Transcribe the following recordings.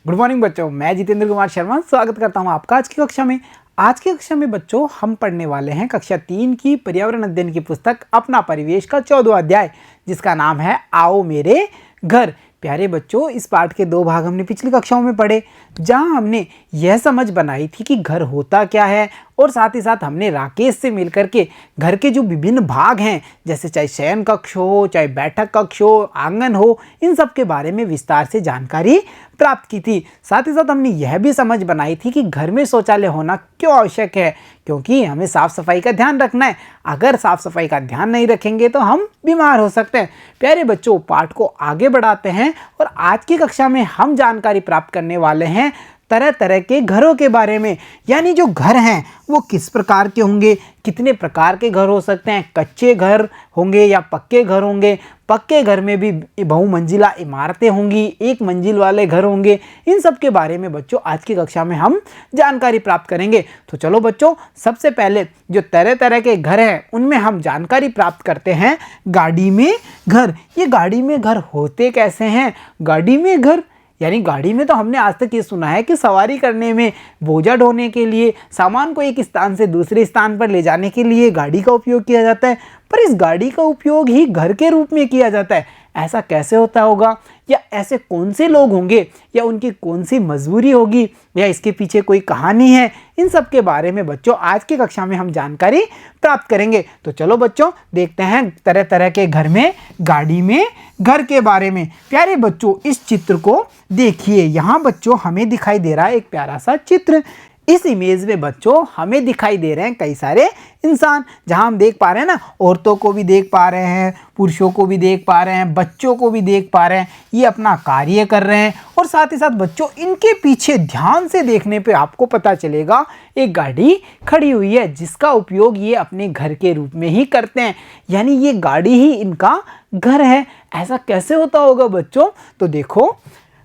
Good morning बच्चों, मैं जितेंद्र कुमार शर्मा स्वागत करता हूं आपका आज की कक्षा में। आज की कक्षा में बच्चों हम पढ़ने वाले हैं कक्षा 3 की पर्यावरण अध्ययन की पुस्तक अपना परिवेश का 14वां अध्याय, जिसका नाम है आओ मेरे घर। प्यारे बच्चों, इस पाठ के 2 भाग हमने पिछली कक्षाओं में पढ़े, जहां हमने यह समझ बनाई थी कि घर होता क्या है, और साथ ही साथ हमने राकेश से मिलकर के घर के जो विभिन्न भाग हैं, जैसे चाहे शयन कक्ष हो, चाहे बैठक कक्ष हो, आंगन हो, इन सब के बारे में विस्तार से जानकारी प्राप्त की थी। साथ ही साथ हमने यह भी समझ बनाई थी कि घर में शौचालय होना क्यों आवश्यक है, क्योंकि हमें साफ सफाई का ध्यान रखना है। अगर साफ सफाई का ध्यान नहीं रखेंगे तो हम बीमार हो सकते हैं। प्यारे बच्चों, पाठ को आगे बढ़ाते हैं और आज की कक्षा में हम जानकारी प्राप्त करने वाले हैं तरह तरह के घरों के बारे में। यानी जो घर हैं वो किस प्रकार के होंगे, कितने प्रकार के घर हो सकते हैं, कच्चे घर होंगे या पक्के घर होंगे, पक्के घर में भी बहुमंजिला इमारतें होंगी, एक मंजिल वाले घर होंगे। इन सब के बारे में बच्चों आज की कक्षा में हम जानकारी प्राप्त करेंगे। तो चलो बच्चों, सबसे पहले जो तरह तरह के घर हैं उनमें हम जानकारी प्राप्त करते हैं। गाड़ी में घर, ये गाड़ी में घर होते कैसे हैं? गाड़ी में घर यानी गाड़ी में तो हमने आज तक ये सुना है कि सवारी करने में, बोझा ढोने के लिए, सामान को एक स्थान से दूसरे स्थान पर ले जाने के लिए गाड़ी का उपयोग किया जाता है, पर इस गाड़ी का उपयोग ही घर के रूप में किया जाता है। ऐसा कैसे होता होगा, या ऐसे कौन से लोग होंगे, या उनकी कौन सी मजबूरी होगी, या इसके पीछे कोई कहानी है? इन सब के बारे में बच्चों आज की कक्षा में हम जानकारी प्राप्त करेंगे। तो चलो बच्चों, देखते हैं तरह तरह के घर में, गाड़ी में घर के बारे में। प्यारे बच्चों, इस चित्र को देखिए। यहाँ बच्चों हमें दिखाई दे रहा है एक प्यारा सा चित्र। इस इमेज में बच्चों हमें दिखाई दे रहे हैं कई सारे इंसान, जहां हम देख पा रहे हैं ना, औरतों को भी देख पा रहे हैं, पुरुषों को भी देख पा रहे हैं, बच्चों को भी देख पा रहे हैं। ये अपना कार्य कर रहे हैं, और साथ ही साथ बच्चों इनके पीछे ध्यान से देखने पे आपको पता चलेगा एक गाड़ी खड़ी हुई है, जिसका उपयोग ये अपने घर के रूप में ही करते हैं। यानी ये गाड़ी ही इनका घर है। ऐसा कैसे होता होगा बच्चों? तो देखो,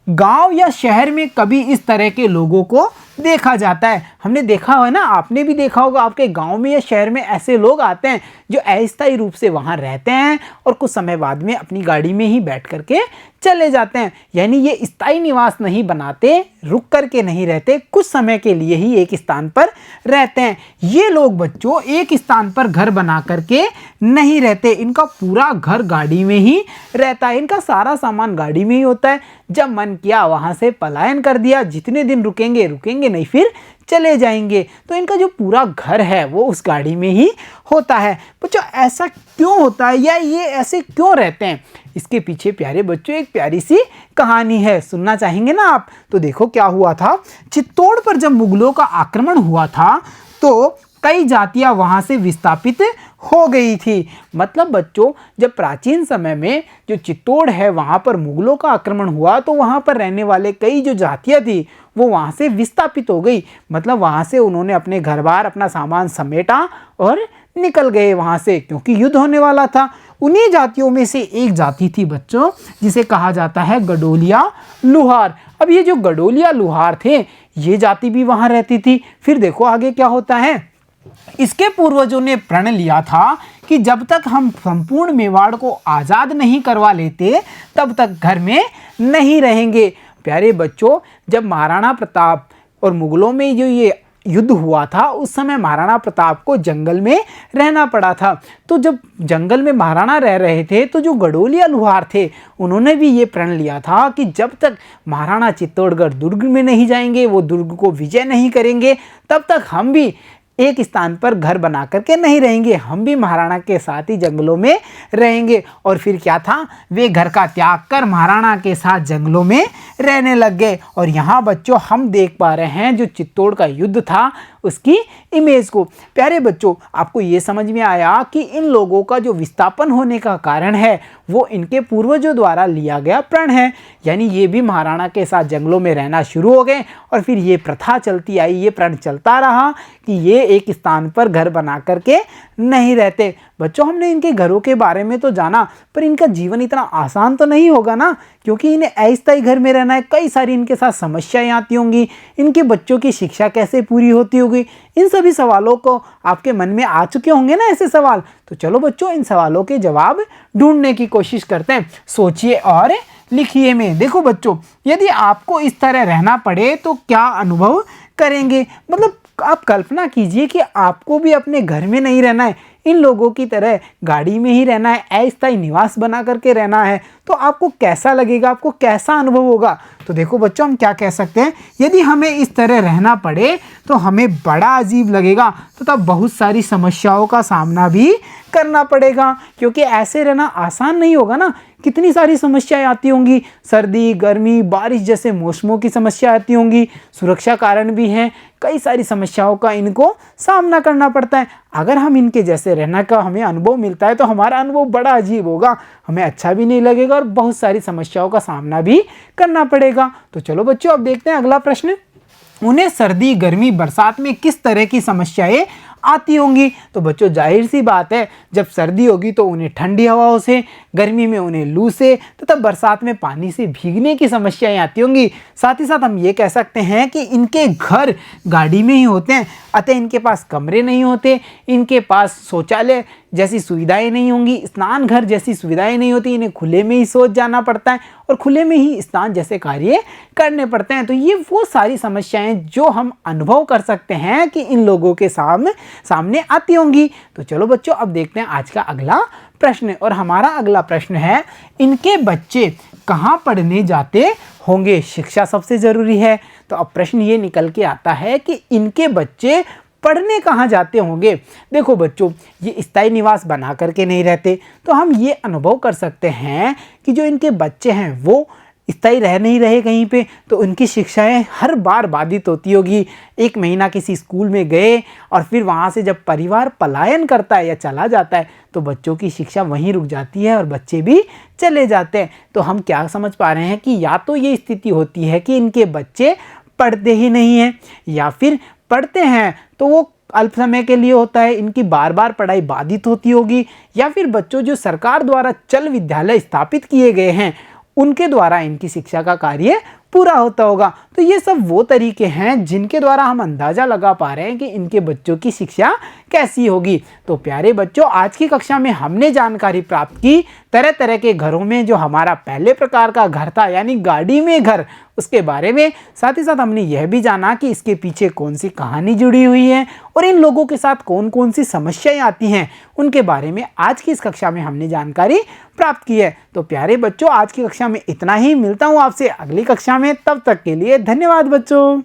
गांव या शहर में कभी इस तरह के लोगों को देखा जाता है। हमने देखा है ना, आपने भी देखा होगा, आपके गांव में या शहर में ऐसे लोग आते हैं जो अस्थायी रूप से वहां रहते हैं और कुछ समय बाद में अपनी गाड़ी में ही बैठ करके चले जाते हैं। यानी ये स्थायी निवास नहीं बनाते, रुक करके नहीं रहते, कुछ समय के लिए ही एक स्थान पर रहते हैं। ये लोग बच्चों एक स्थान पर घर बना करके नहीं रहते, इनका पूरा घर गाड़ी में ही रहता है। इनका सारा सामान गाड़ी में ही होता है। जब मन किया वहां से पलायन कर दिया, जितने दिन रुकेंगे रुकेंगे, नहीं फिर चले जाएंगे। तो इनका जो पूरा घर है वो उस गाड़ी में ही होता है। बच्चों ऐसा क्यों होता है, या ये ऐसे क्यों रहते हैं? इसके पीछे प्यारे बच्चों एक प्यारी सी कहानी है, सुनना चाहेंगे ना आप? तो देखो क्या हुआ था। चित्तौड़ पर जब मुगलों का आक्रमण हुआ था तो कई जातियां वहां से विस्थापित हो गई थी। मतलब बच्चों, जब प्राचीन समय में जो चित्तौड़ है वहां पर मुगलों का आक्रमण हुआ तो वहां पर रहने वाले कई जो जातियां थी वो वहां से विस्थापित हो गई। मतलब वहां से उन्होंने अपने घर बार, अपना सामान समेटा और निकल गए वहां से, क्योंकि युद्ध होने वाला था। उन्हीं जातियों में से एक जाति थी बच्चों, जिसे कहा जाता है गडोलिया लुहार। अब ये जो गडोलिया लुहार थे, ये जाति भी वहां रहती थी। फिर देखो आगे क्या होता है। इसके पूर्वजों ने प्रण लिया था कि जब तक हम संपूर्ण मेवाड़ को आज़ाद नहीं करवा लेते तब तक घर में नहीं रहेंगे। प्यारे बच्चों, जब महाराणा प्रताप और मुगलों में जो ये युद्ध हुआ था उस समय महाराणा प्रताप को जंगल में रहना पड़ा था। तो जब जंगल में महाराणा रह रहे थे तो जो गडोलिया लुहार थे उन्होंने भी ये प्रण लिया था कि जब तक महाराणा चित्तौड़गढ़ दुर्ग में नहीं जाएंगे, वो दुर्ग को विजय नहीं करेंगे, तब तक हम भी एक स्थान पर घर बना करके नहीं रहेंगे, हम भी महाराणा के साथ ही जंगलों में रहेंगे। और फिर क्या था, वे घर का त्याग कर महाराणा के साथ जंगलों में रहने लग गए। और यहाँ बच्चों हम देख पा रहे हैं जो चित्तौड़ का युद्ध था उसकी इमेज को। प्यारे बच्चों, आपको ये समझ में आया कि इन लोगों का जो विस्थापन होने का कारण है वो इनके पूर्वजों द्वारा लिया गया प्रण है। यानी ये भी महाराणा के साथ जंगलों में रहना शुरू हो गए, और फिर ये प्रथा चलती आई, ये प्रण चलता रहा कि ये एक स्थान पर घर बना करके नहीं रहते। बच्चों, हमने इनके घरों के बारे में तो जाना, पर इनका जीवन इतना आसान तो नहीं होगा ना, क्योंकि इन्हें अस्थायी घर में रहना है। कई सारी इनके साथ समस्याएं आती होंगी। इनके बच्चों की शिक्षा कैसे पूरी होती होगी? होगी। इन सभी सवालों को आपके मन में आ चुके होंगे ना ऐसे सवाल। तो चलो बच्चों इन सवालों के जवाब ढूंढने की कोशिश करते हैं। सोचिए और लिखिए में। देखो बच्चों, यदि आपको इस तरह रहना पड़े तो क्या अनुभव करेंगे। मतलब आप कल्पना कीजिए कि आपको भी अपने घर में नहीं रहना है, इन लोगों की तरह गाड़ी में ही रहना है, अस्थायी निवास बना करके रहना है, तो आपको कैसा लगेगा, आपको कैसा अनुभव होगा। तो देखो बच्चों, हम क्या कह सकते हैं, यदि हमें इस तरह रहना पड़े तो हमें बड़ा अजीब लगेगा, तो तब बहुत सारी समस्याओं का सामना भी करना पड़ेगा, क्योंकि ऐसे रहना आसान नहीं होगा ना। कितनी सारी समस्याएं आती होंगी, सर्दी, गर्मी, बारिश जैसे मौसमों की समस्या आती होंगी, सुरक्षा कारण भी हैं, कई सारी समस्याओं का इनको सामना करना पड़ता है। अगर हम इनके जैसे रहना का हमें अनुभव मिलता है तो हमारा अनुभव बड़ा अजीब होगा, हमें अच्छा भी नहीं लगेगा और बहुत सारी समस्याओं का सामना भी करना पड़ेगा। तो चलो बच्चों, अब देखते हैं अगला प्रश्न। उन्हें सर्दी, गर्मी, बरसात में किस तरह की समस्याएं आती होंगी। तो बच्चों जाहिर सी बात है, जब सर्दी होगी तो उन्हें ठंडी हवाओं से, गर्मी में उन्हें लू से, तथा बरसात में पानी से भीगने की समस्याएं आती होंगी। साथ ही साथ हम ये कह सकते हैं कि इनके घर गाड़ी में ही होते हैं, अतः इनके पास कमरे नहीं होते, इनके पास शौचालय जैसी सुविधाएं नहीं होंगी, स्नान घर जैसी सुविधाएं नहीं होती, इन्हें खुले में ही शौच जाना पड़ता है और खुले में ही स्नान जैसे कार्य करने पड़ते हैं। तो ये वो सारी समस्याएं जो हम अनुभव कर सकते हैं कि इन लोगों के सामने आती होंगी। तो चलो बच्चों, अब देखते हैं आज का अगला प्रश्न। और हमारा अगला प्रश्न है, इनके बच्चे कहाँ पढ़ने जाते होंगे। शिक्षा सबसे ज़रूरी है। तो अब प्रश्न ये निकल के आता है कि इनके बच्चे पढ़ने कहाँ जाते होंगे। देखो बच्चों, ये स्थायी निवास बना करके नहीं रहते, तो हम ये अनुभव कर सकते हैं कि जो इनके बच्चे हैं वो स्थायी रह नहीं रहे कहीं पे, तो उनकी शिक्षाएं हर बार बाधित होती होगी। एक महीना किसी स्कूल में गए और फिर वहाँ से जब परिवार पलायन करता है या चला जाता है तो बच्चों की शिक्षा वहीं रुक जाती है और बच्चे भी चले जाते हैं। तो हम क्या समझ पा रहे हैं कि या तो ये स्थिति होती है कि इनके बच्चे पढ़ते ही नहीं हैं, या फिर पढ़ते हैं तो वो अल्प समय के लिए होता है, इनकी बार बार पढ़ाई बाधित होती होगी, या फिर बच्चों जो सरकार द्वारा चल विद्यालय स्थापित किए गए हैं उनके द्वारा इनकी शिक्षा का कार्य पूरा होता होगा। तो ये सब वो तरीके हैं जिनके द्वारा हम अंदाज़ा लगा पा रहे हैं कि इनके बच्चों की शिक्षा कैसी होगी। तो प्यारे बच्चों, आज की कक्षा में हमने जानकारी प्राप्त की तरह तरह के घरों में जो हमारा पहले प्रकार का घर था, यानी गाड़ी में घर, उसके बारे में। साथ ही साथ हमने यह भी जाना कि इसके पीछे कौन सी कहानी जुड़ी हुई है और इन लोगों के साथ कौन कौन सी समस्याएं आती हैं, उनके बारे में आज की इस कक्षा में हमने जानकारी प्राप्त की है। तो प्यारे बच्चों, आज की कक्षा में इतना ही। मिलता हूँ आपसे अगली कक्षा में, तब तक के लिए धन्यवाद बच्चों।